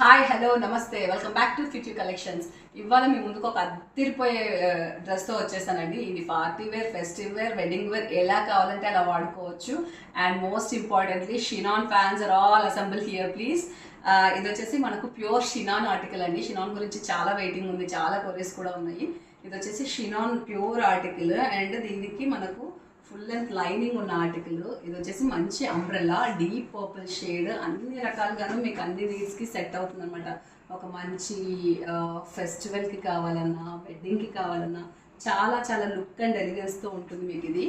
Hi hello నమస్తే welcome back to fit you collections. ఇవాళ మీ ముందుకు ఒక అద్దరిపోయే డ్రెస్తో వచ్చేసానండి. ఇది party wear, festive wear, wedding wear ఎలా కావాలంటే అలా వాడుకోవచ్చు. అండ్ మోస్ట్ ఇంపార్టెంట్లీ షినాన్ fans are all assemble here please. ఇది వచ్చేసి మనకు ప్యూర్ షినాన్ ఆర్టికల్ అండి. షినాన్ గురించి చాలా వెయిటింగ్ ఉంది, చాలా కొరీస్ కూడా ఉన్నాయి. ఇది వచ్చేసి షినాన్ ప్యూర్ ఆర్టికల్ అండ్ దీనికి మనకు ఫుల్ లెంత్ లైనింగ్ ఉన్న ఆర్టికల్. ఇది వచ్చేసి మంచి అంబ్రెల్లా డీప్ పర్పుల్ షేడ్, అన్ని రకాలుగాను మీకు అన్ని నీడ్స్కి సెట్ అవుతుంది అనమాట. ఒక మంచి ఫెస్టివల్కి కావాలన్నా, వెడ్డింగ్కి కావాలన్నా చాలా చాలా లుక్ అండ్ ఎలిగెన్స్తో ఉంటుంది మీకు ఇది.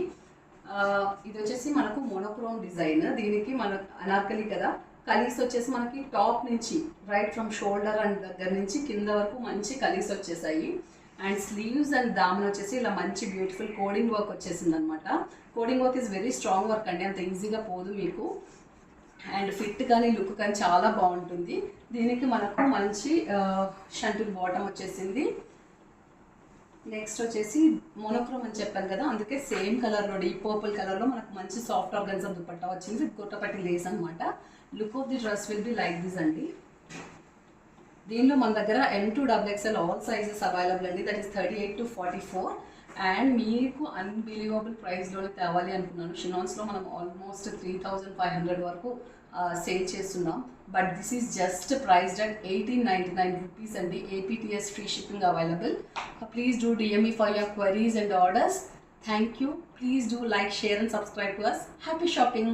ఇది వచ్చేసి మనకు మోనోక్రోమ్ డిజైన్. దీనికి మన అనార్కలి కదా, కలీస్ వచ్చేసి మనకి టాప్ నుంచి రైట్ ఫ్రమ్ షోల్డర్ అండ్ దగ్గర నుంచి కింద వరకు మంచి కలీస్ వచ్చేసాయి. అండ్ స్లీవ్స్ అండ్ దామన్ వచ్చేసి ఇలా మంచి బ్యూటిఫుల్ కోడింగ్ వర్క్ వచ్చేసింది అనమాట. Coding work is very strong work అండి, అంత ఈజీగా పోదు మీకు. అండ్ ఫిట్ కానీ లుక్ కానీ చాలా బాగుంటుంది. దీనికి మనకు మంచి షంటూర్ బాటమ్ వచ్చేసింది. నెక్స్ట్ వచ్చేసి మోనోక్రోమ్ అని చెప్పాను కదా, అందుకే సేమ్ కలర్లో డీప్ పర్పుల్ కలర్లో మనకు మంచి సాఫ్ట్ ఆర్గన్జా దుపట్టా వచ్చింది విత్ గొట్టపట్టి లేస్ అనమాట. Look of the dress will be like this అండి. దీనిలో మన దగ్గర M2XXL ఆల్ సైజెస్ అవైలబుల్ అండి. That is 38 to 44. అండ్ మీకు అన్బిలీవబుల్ ప్రైస్లోనే తేవాలి అనుకున్నాను. షినాన్స్లో మనం ఆల్మోస్ట్ 3,500 వరకు సేల్ చేస్తున్నాం. But this is just priced at 1899 rupees అండి. APTS free shipping available. Please do DM me for your queries and orders. Thank you. Please do like, share and subscribe to us. Happy shopping.